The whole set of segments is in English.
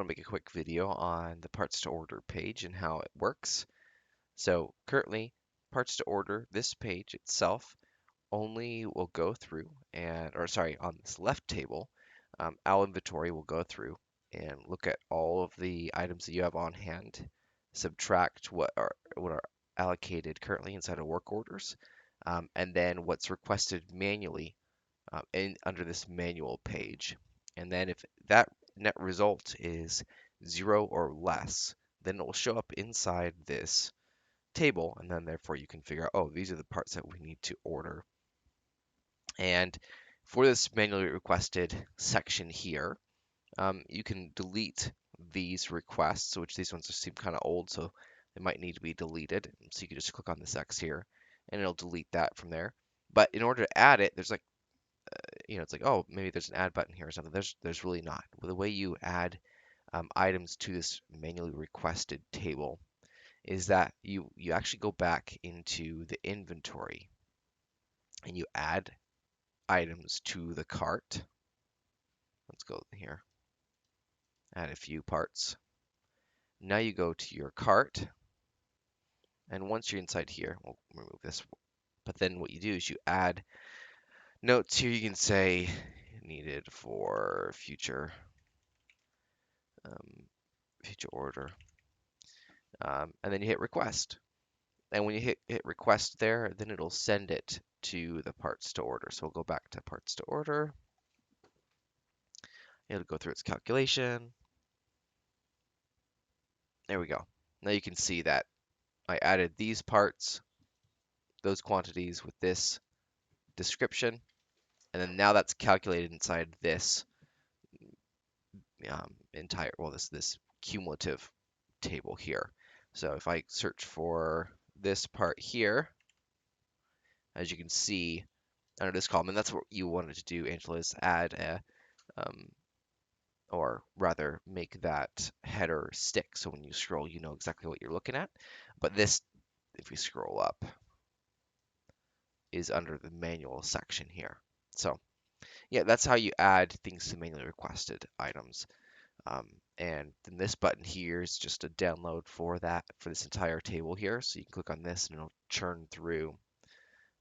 want to make a quick video on the parts to order page and how it works. So currently, parts to order, this page itself only will go through or sorry, on this left table, our inventory will go through and look at all of the items that you have on hand, subtract what are allocated currently inside of work orders, and then what's requested manually under this manual page. And then if that net result is 0 or less, then it will show up inside this table, and then therefore you can figure out, oh, these are the parts that we need to order. And for this manually requested section here, you can delete these requests, which these ones seem kind of old, so they might need to be deleted. So you can just click on this X here, and it'll delete that from there. But in order to add it, there's like, it's like, oh, maybe there's an add button here or something. There's really not. Well, the way you add items to this manually requested table is that you actually go back into the inventory and you add items to the cart. Let's go here, add a few parts. Now you go to your cart, and once you're inside here, we'll remove this. But then what you do is you add notes here. You can say needed for future future order, and then you hit request. And when you hit request there, then it'll send it to the parts to order. So we'll go back to parts to order. It'll go through its calculation. There we go. Now you can see that I added these parts, those quantities with this description, and then now that's calculated inside this this cumulative table here. So if I search for this part here, as you can see under this column, and that's what you wanted to do, Angela, is add a, or rather make that header stick. So when you scroll, you know exactly what you're looking at. But this, if we scroll up, is under the manual section here. So yeah, that's how you add things to manually requested items. And then this button here is just a download for this entire table here. So you can click on this and it'll churn through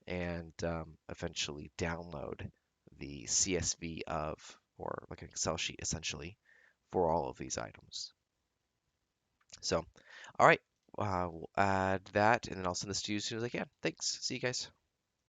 and eventually download the CSV or like an Excel sheet essentially, for all of these items. So, all right, we'll add that and then I'll send this to you as soon as I can. Thanks. See you guys.